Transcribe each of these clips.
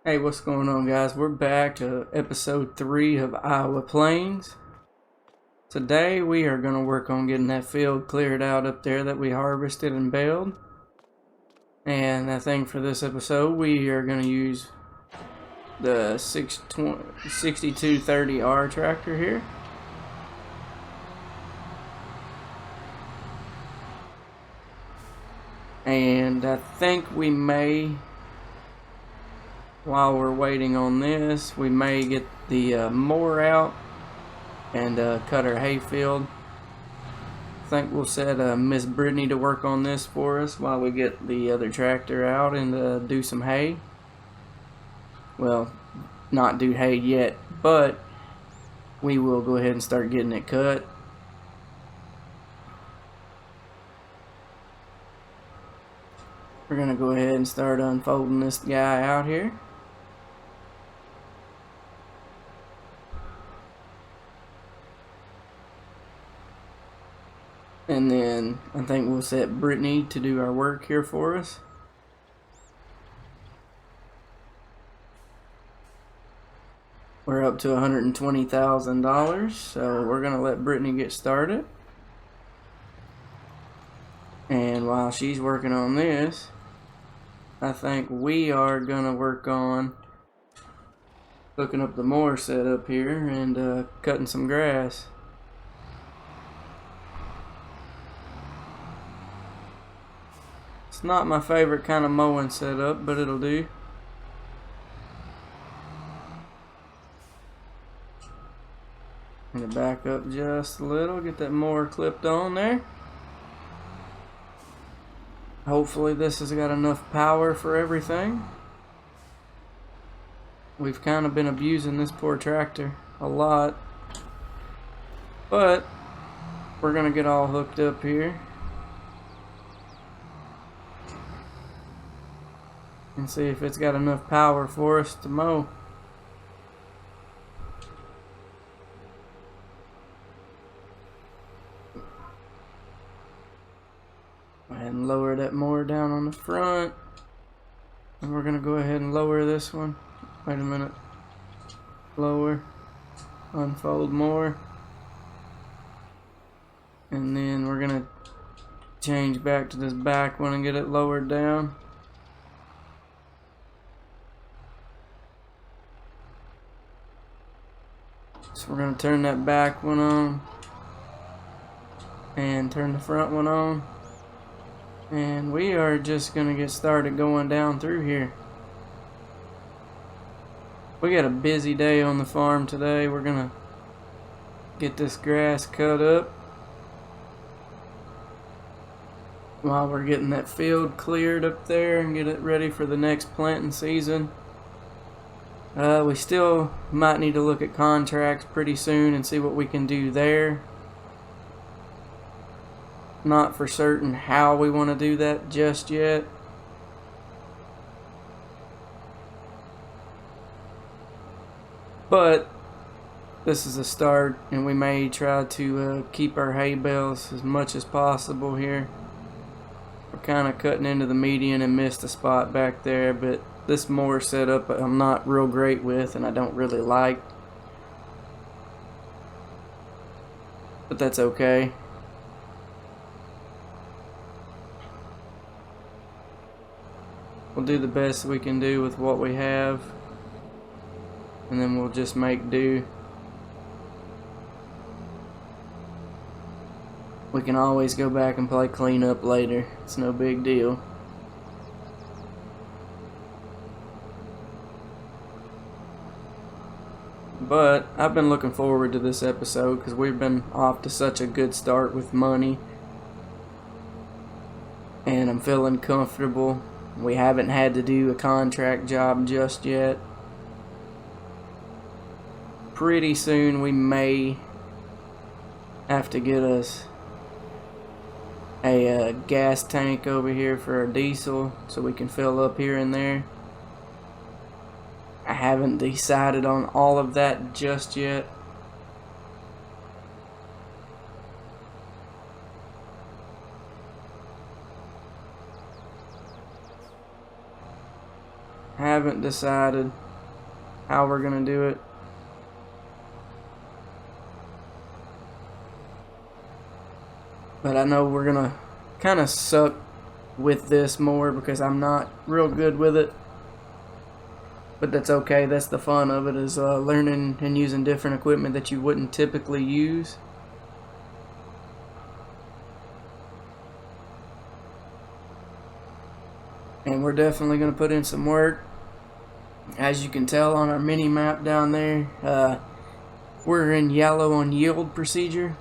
Hey, what's going on, guys? We're back to episode 3 of Iowa Plains. Today we are going to work on getting that field cleared out up there that we harvested and baled. And I think for this episode we are going to use the 6230R tractor here. And I think we may, while we're waiting on this, we may get the mower out and cut our hay field. I think we'll set Miss Brittany to work on this for us while we get the other tractor out and do some hay. Well, not do hay yet, but we will go ahead and start getting it cut. We're gonna go ahead and start unfolding this guy out here. And then I think we'll set Brittany to do our work here for us. We're up to $120,000, so we're gonna let Brittany get started. And while she's working on this, I think we are gonna work on hooking up the mower set up here and cutting some grass. It's not my favorite kind of mowing setup, but it'll do. I'm gonna back up just a little, get that mower clipped on there. Hopefully this has got enough power for everything. We've kind of been abusing this poor tractor a lot, but we're gonna get all hooked up here and see if it's got enough power for us to mow. And lower that mower down on the front, and we're gonna go ahead and lower this one. Wait a minute. Lower, unfold more, and then we're gonna change back to this back one and get it lowered down. So we're gonna turn that back one on and turn the front one on. And we are just gonna get started going down through here. We got a busy day on the farm today. We're gonna get this grass cut up while we're getting that field cleared up there and get it ready for the next planting season. We still might need to look at contracts pretty soon and see what we can do there. Not for certain how we want to do that just yet. But this is a start, and we may try to keep our hay bales as much as possible here. We're kind of cutting into the median and missed a spot back there, but this mower setup I'm not real great with and I don't really like. But that's okay. We'll do the best we can do with what we have, and then we'll just make do. We can always go back and play cleanup later. It's no big deal. But I've been looking forward to this episode because we've been off to such a good start with money, and I'm feeling comfortable. We haven't had to do a contract job just yet. Pretty soon we may have to get us a gas tank over here for our diesel so we can fill up here and there. I haven't decided on all of that just yet. haven't decided how we're gonna do it. But I know we're gonna kind of suck with this more because I'm not real good with it. But that's okay. That's the fun of it, is learning and using different equipment that you wouldn't typically use. And we're definitely going to put in some work. As you can tell on our mini map down there, we're in yellow on yield procedure.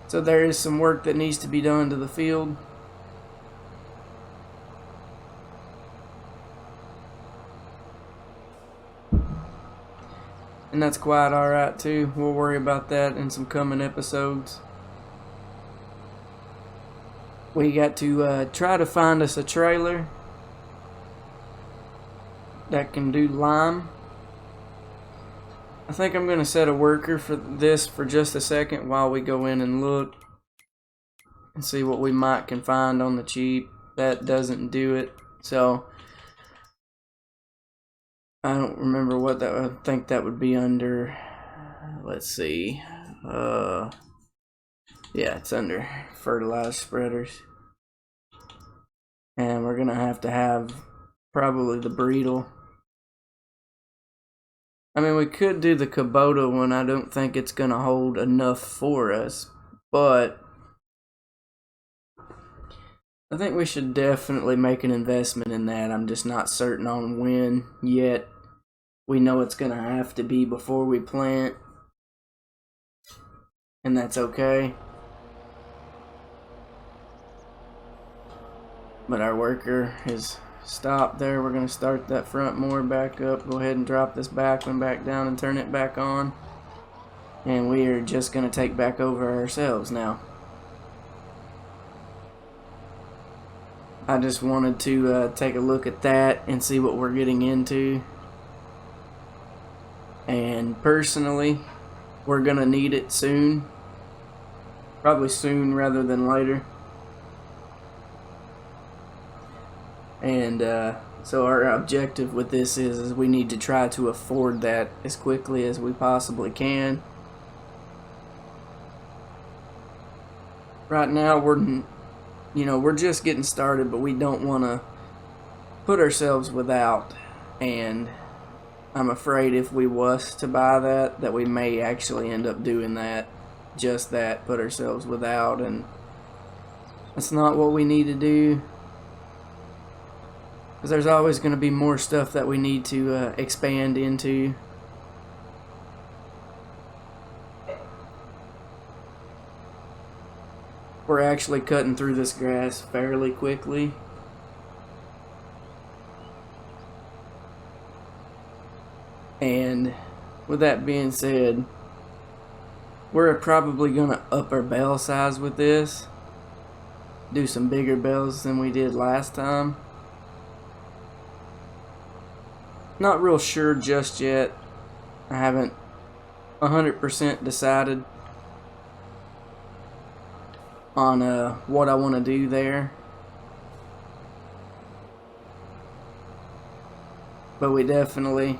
So there is some work that needs to be done to the field. And that's quite alright too. We'll worry about that in some coming episodes. We got to try to find us a trailer that can do lime. I think I'm going to set a worker for this for just a second while we go in and look and see what we might can find on the cheap. That doesn't do it. So I don't remember what that, I think that would be under, let's see, yeah, it's under fertilizer spreaders. And we're gonna have probably the Breedle. I mean, we could do the Kubota one. I don't think it's gonna hold enough for us, but I think we should definitely make an investment in that. I'm just not certain on when yet. We know it's going to have to be before we plant, and that's okay. But our worker is stopped there. We're going to start that front mower back up. Go ahead and drop this back one back down and turn it back on. And we are just going to take back over ourselves now. I just wanted to take a look at that and see what we're getting into. And personally, we're going to need it soon. Probably soon rather than later. And so our objective with this is we need to try to afford that as quickly as we possibly can. Right now we're just getting started, but we don't want to put ourselves without, and I'm afraid if we was to buy that we may actually end up doing that, just that, put ourselves without, and that's not what we need to do, because there's always going to be more stuff that we need to expand into. We're actually cutting through this grass fairly quickly. And with that being said, we're probably going to up our bale size with this. Do some bigger bales than we did last time. Not real sure just yet. I haven't 100% decided on what I want to do there, but we definitely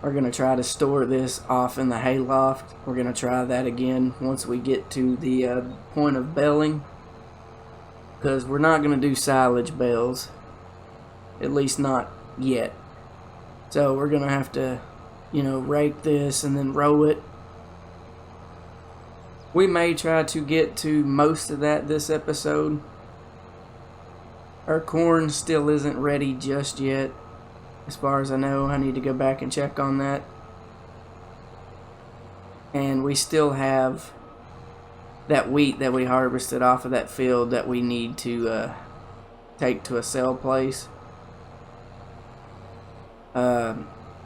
are going to try to store this off in the hayloft. We're going to try that again once we get to the point of baling, because we're not going to do silage bales, at least not yet. So we're going to have to, rake this and then row it. We may try to get to most of that this episode. Our corn still isn't ready just yet, as far as I know. I need to go back and check on that. And we still have that wheat that we harvested off of that field that we need to take to a sale place.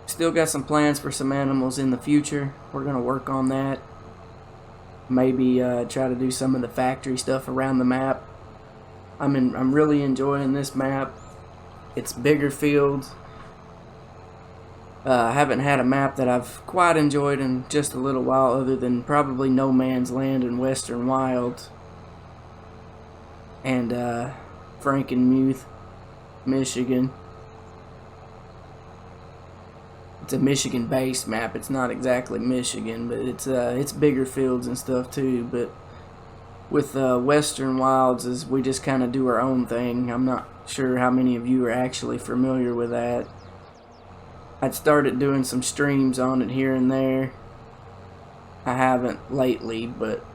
Still got some plans for some animals in the future. We're going to work on that. Maybe try to do some of the factory stuff around the map. I'm really enjoying this map. It's bigger fields. I haven't had a map that I've quite enjoyed in just a little while, other than probably No Man's Land and Western Wilds. And Frankenmuth. Michigan. It's a Michigan-based map. It's not exactly Michigan, but it's bigger fields and stuff too. But with Western Wilds, is we just kind of do our own thing. I'm not sure how many of you are actually familiar with that. I'd started doing some streams on it here and there. I haven't lately, but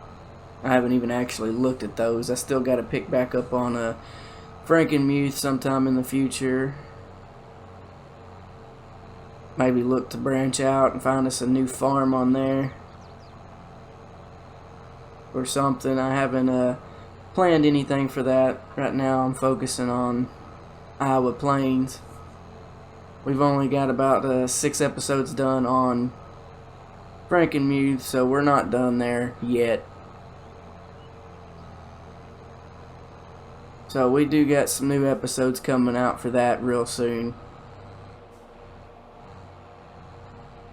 I haven't even actually looked at those. I still got to pick back up on Frankenmuth sometime in the future. Maybe look to branch out and find us a new farm on there or something. I haven't planned anything for that right now. I'm focusing on Iowa Plains. We've only got about 6 episodes done on Frankenmuth, so we're not done there yet. So we do got some new episodes coming out for that real soon.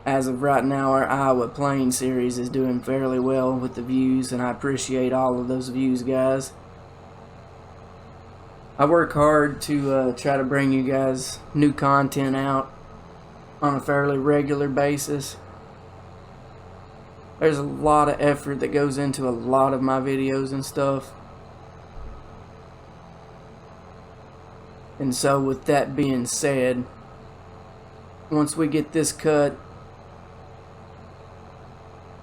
As of right now, our Iowa Plains series is doing fairly well with the views, and I appreciate all of those views, guys. I work hard to try to bring you guys new content out on a fairly regular basis. There's a lot of effort that goes into a lot of my videos and stuff. And so with that being said, once we get this cut,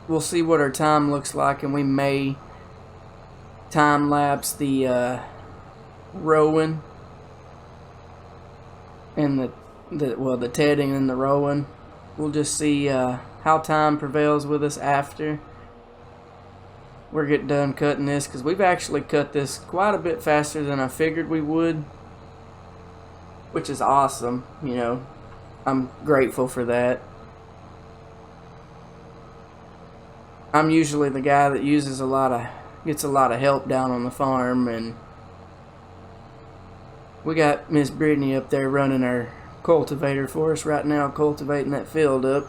we'll see what our time looks like, and we may time lapse the rowing and the tedding and the rowing. We'll just see how time prevails with us after we're getting done cutting this, because we've actually cut this quite a bit faster than I figured we would, which is awesome. You know, I'm grateful for that. I'm usually the guy that gets a lot of help down on the farm, and we got Miss Brittany up there running our cultivator for us right now, cultivating that field up,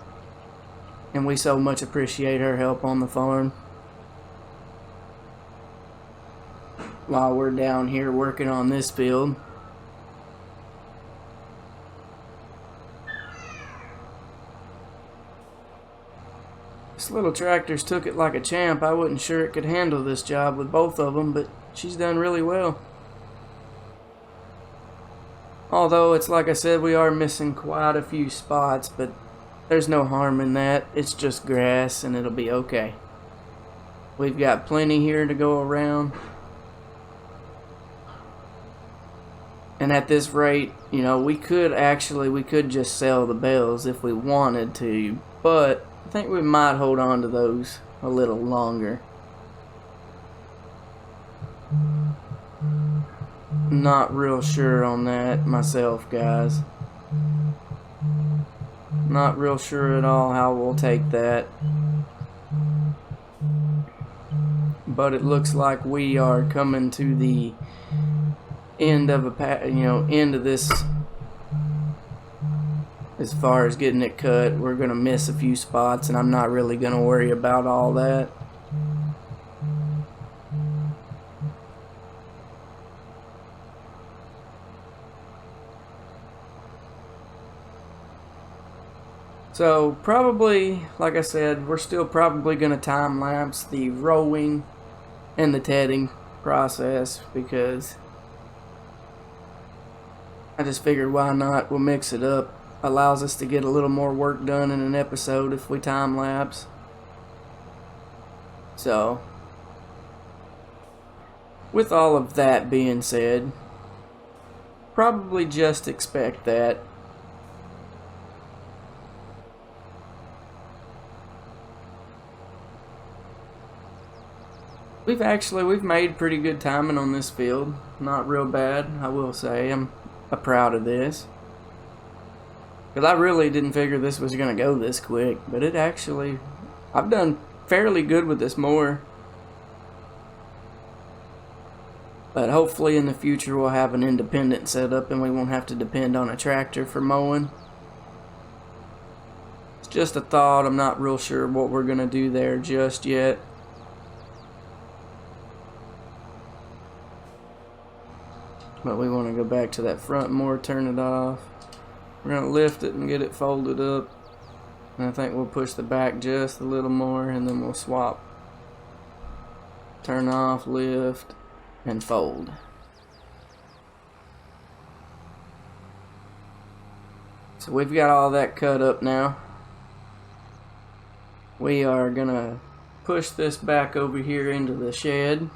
and we so much appreciate her help on the farm while we're down here working on this field. This little tractor's took it like a champ. I wasn't sure it could handle this job with both of them, but she's done really well. Although it's like I said, we are missing quite a few spots, but there's no harm in that. It's just grass and it'll be okay. We've got plenty here to go around. And at this rate, you know, we could just sell the bales if we wanted to, but I think we might hold on to those a little longer. Not real sure on that myself, guys. Not real sure at all how we'll take that. But it looks like we are coming to the end of end of this. As far as getting it cut, we're going to miss a few spots, and I'm not really going to worry about all that. So probably, like I said, we're still probably going to time lapse the rowing and the tedding process, because I just figured why not. We'll mix it up. Allows us to get a little more work done in an episode if we time lapse. So with all of that being said, probably just expect that. We've made pretty good timing on this field. Not real bad, I will say. I'm proud of this. Because I really didn't figure this was going to go this quick. But it actually, I've done fairly good with this mower. But hopefully in the future we'll have an independent setup and we won't have to depend on a tractor for mowing. It's just a thought. I'm not real sure what we're going to do there just yet. But we want to go back to that front more, turn it off. We're going to lift it and get it folded up. And I think we'll push the back just a little more, and then we'll swap. Turn off, lift, and fold. So we've got all that cut up now. We are going to push this back over here into the shed.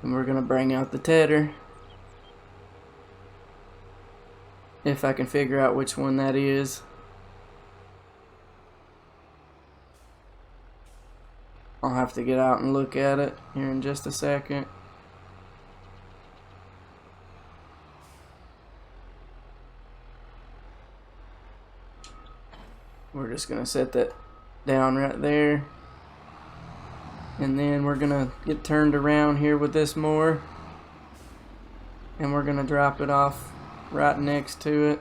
And we're going to bring out the tedder. If I can figure out which one that is. I'll have to get out and look at it here in just a second. We're just going to set that down right there. And then we're going to get turned around here with this more. And we're going to drop it off right next to it.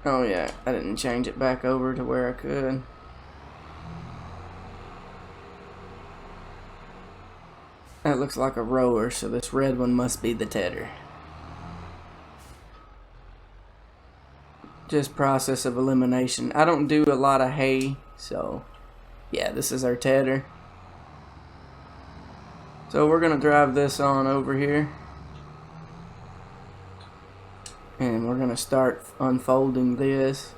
Oh yeah, I didn't change it back over to where I could. That looks like a rower, so this red one must be the tedder. Just process of elimination. I don't do a lot of hay, so yeah, this is our tedder. So we're gonna drive this on over here. And we're gonna start unfolding this.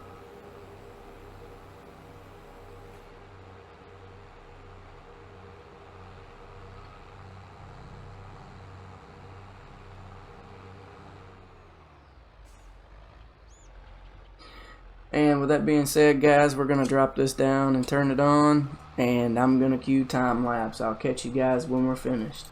And with that being said, guys, we're gonna drop this down and turn it on, and I'm gonna cue time lapse. I'll catch you guys when we're finished.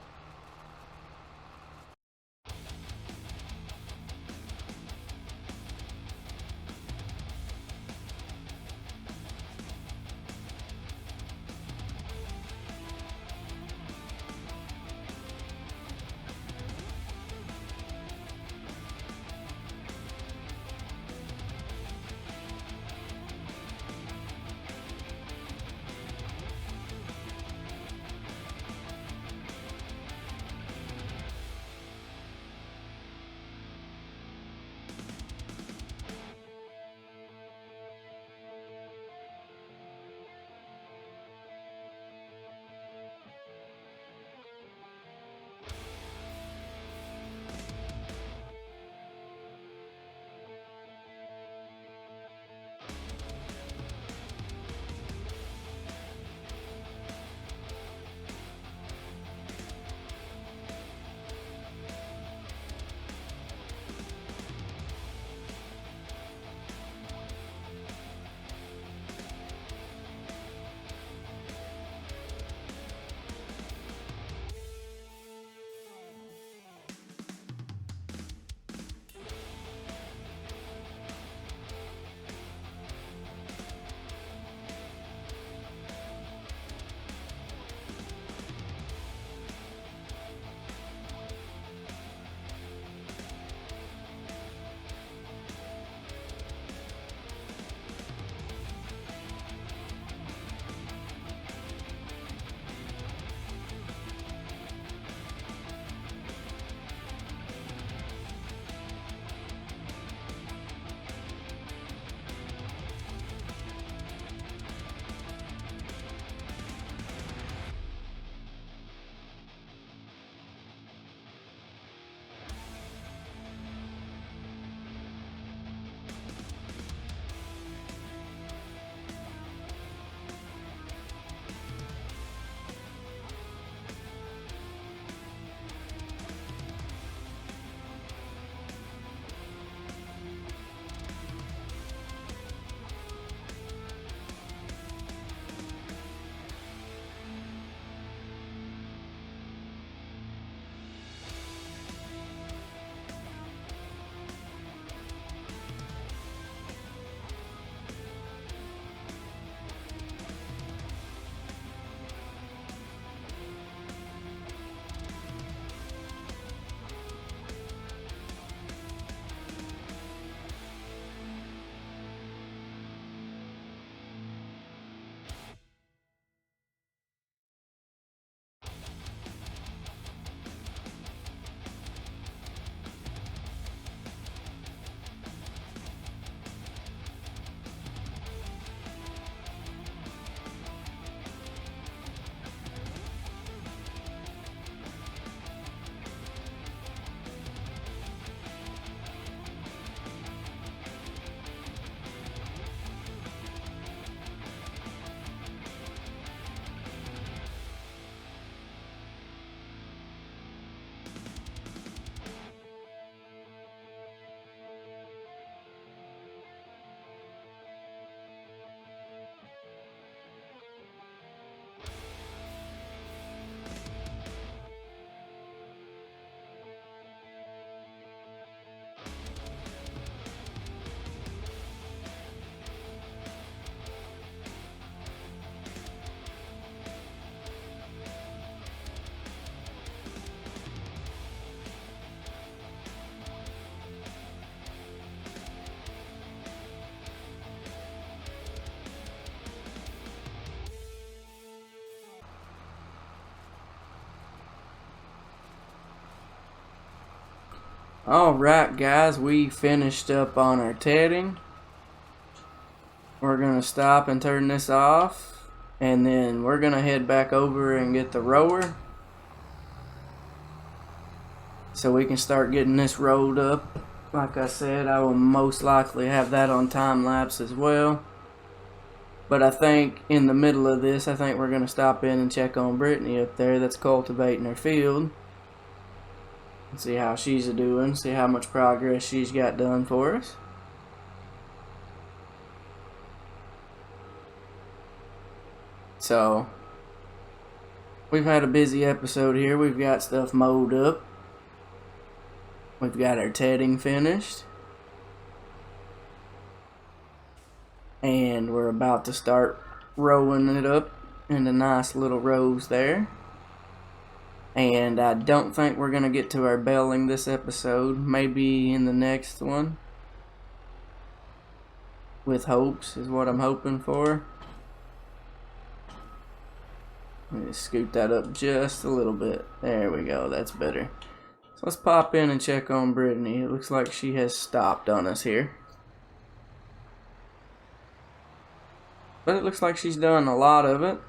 Alright guys, we finished up on our tedding. We're gonna stop and turn this off, and then we're gonna head back over and get the rower so we can start getting this rolled up. Like I said, I will most likely have that on time lapse as well. But I think in the middle of this, I think we're gonna stop in and check on Brittany up there that's cultivating her field. See how she's doing, see how much progress she's got done for us. So, we've had a busy episode here. We've got stuff mowed up. We've got our tedding finished. And we're about to start rowing it up into nice little rows there. And I don't think we're going to get to our belling this episode. Maybe in the next one. With hopes is what I'm hoping for. Let me scoot that up just a little bit. There we go. That's better. So let's pop in and check on Brittany. It looks like she has stopped on us here. But it looks like she's done a lot of it.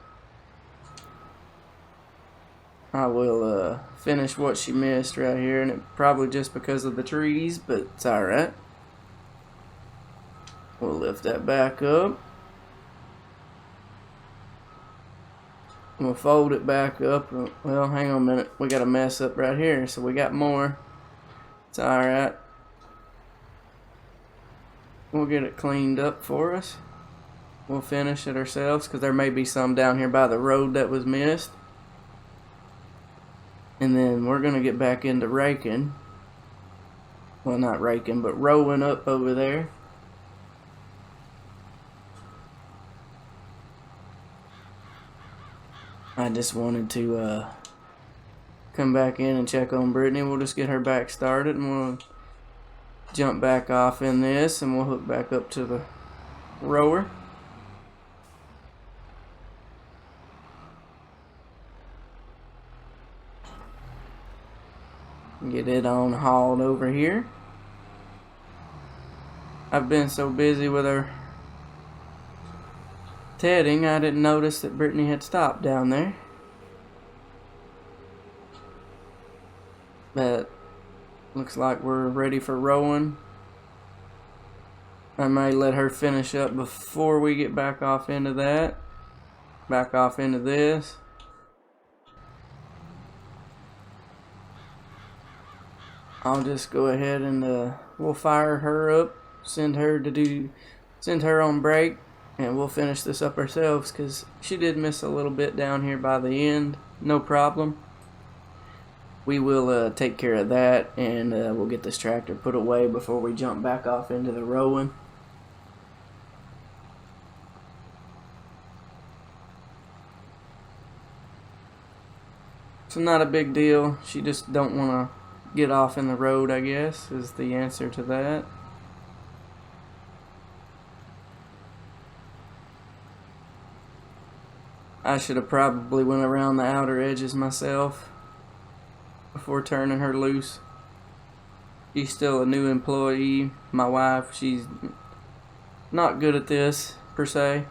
I will finish what she missed right here, and it probably just because of the trees, but it's alright. We'll lift that back up. We'll fold it back up. Well, hang on a minute. We got a mess up right here, so we got more. It's alright. We'll get it cleaned up for us. We'll finish it ourselves, because there may be some down here by the road that was missed. And then we're going to get back into raking. Well, not raking, but rowing up over there. I just wanted to come back in and check on Brittany. We'll just get her back started, and we'll jump back off in this, and we'll hook back up to the rower. Get it on hauled over here. I've been so busy with her tedding, I didn't notice that Brittany had stopped down there. But looks like we're ready for rowing. I may let her finish up before we get back off into that. Back off into this. I'll just go ahead and we'll fire her up, send her on break, and we'll finish this up ourselves, because she did miss a little bit down here by the end. No problem. We will take care of that, and we'll get this tractor put away before we jump back off into the rowing. So not a big deal. She just don't want to get off in the road, I guess, is the answer to that. I should have probably went around the outer edges myself before turning her loose. She's still a new employee. My wife, she's not good at this, per se.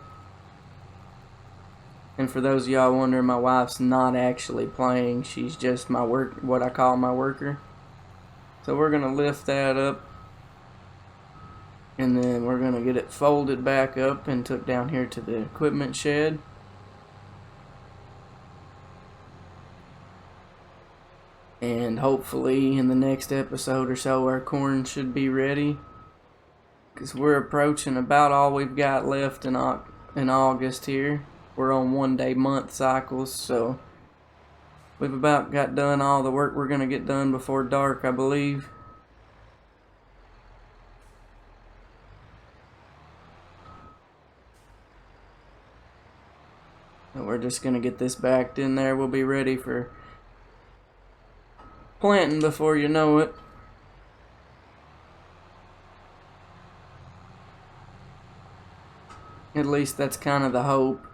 And for those of y'all wondering, my wife's not actually playing. She's just my what I call my worker. So we're going to lift that up, and then we're going to get it folded back up and took down here to the equipment shed. And hopefully in the next episode or so our corn should be ready, because we're approaching about all we've got left in August here. We're on 1-day month cycles, so we've about got done all the work we're going to get done before dark, I believe. And we're just going to get this backed in there. We'll be ready for planting before you know it. At least that's kind of the hope.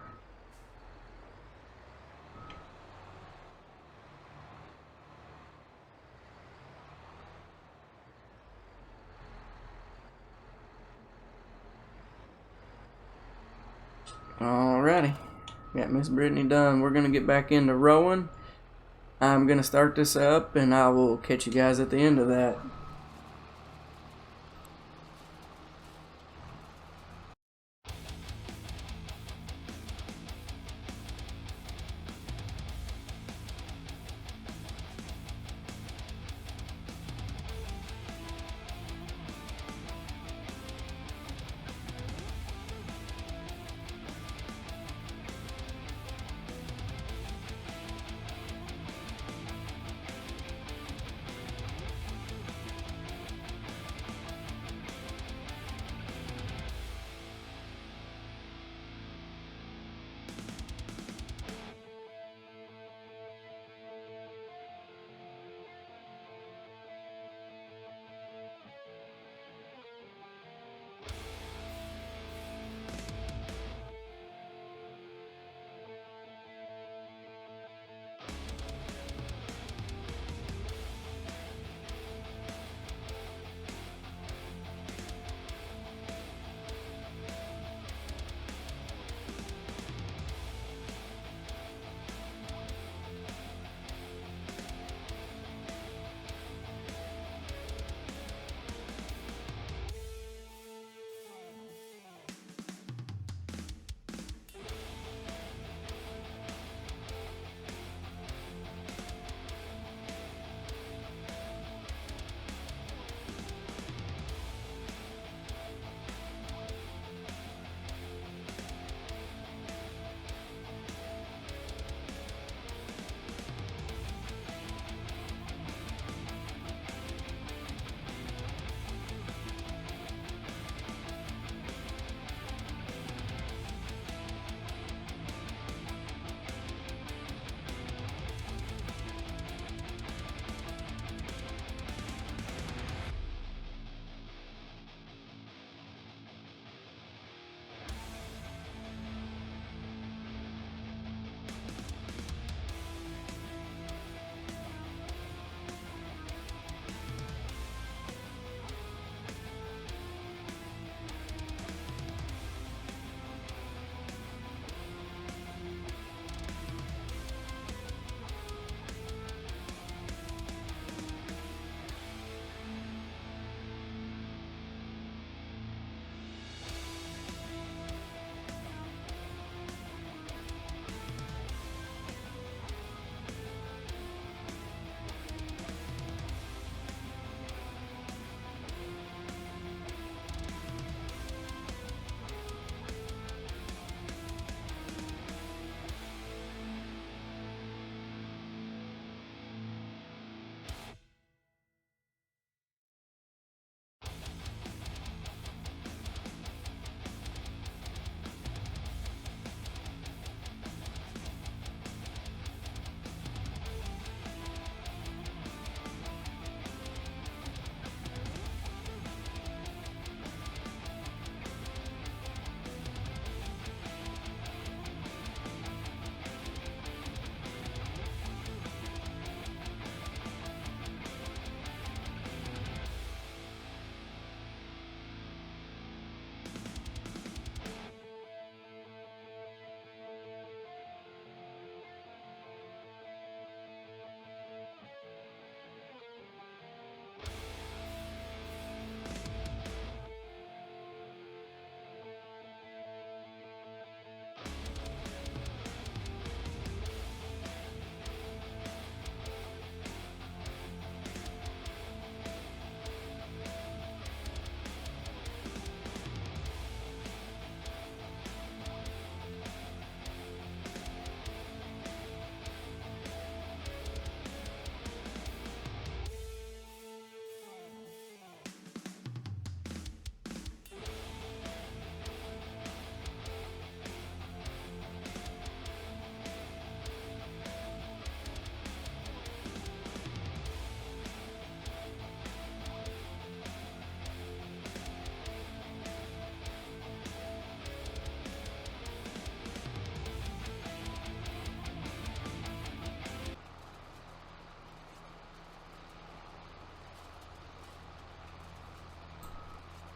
Alrighty, got Miss Brittany done. We're gonna get back into rowing. I'm gonna start this up and I will catch you guys at the end of that.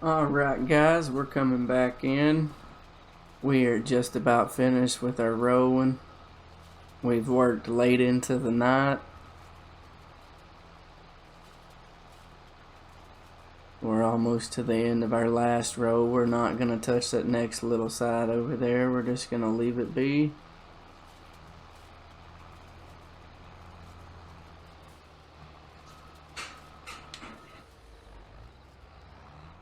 Alright guys, we're coming back in. We are just about finished with our rowing. We've worked late into the night. We're almost to the end of our last row. We're not going to touch that next little side over there. We're just going to leave it be.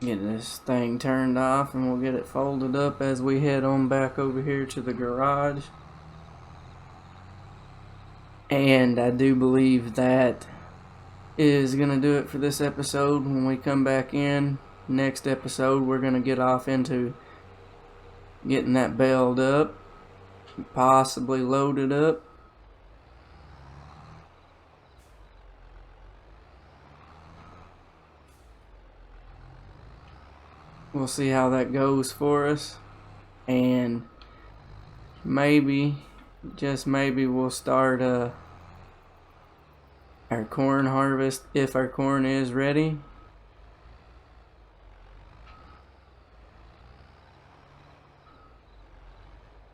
Get this thing turned off and we'll get it folded up as we head on back over here to the garage. And I do believe that is going to do it for this episode. When we come back in next episode, we're going to get off into getting that bailed up, possibly loaded up. We'll see how that goes for us, and maybe, just maybe, we'll start our corn harvest if our corn is ready.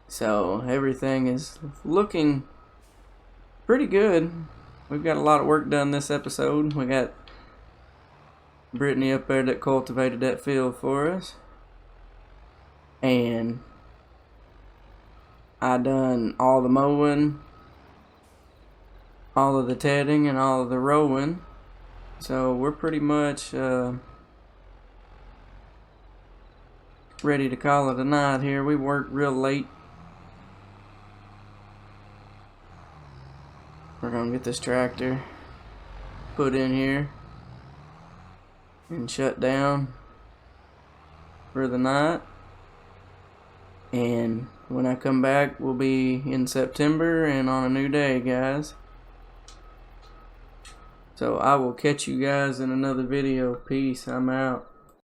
So everything is looking pretty good. We've got a lot of work done this episode. We got Brittany up there that cultivated that field for us, and I done all the mowing, all of the tedding, and all of the rowing. So we're pretty much ready to call it a night here. We worked real late. We're gonna get this tractor put in here and shut down for the night, and when I come back we'll be in September and on a new day, guys. So I will catch you guys in another video. Peace. I'm out.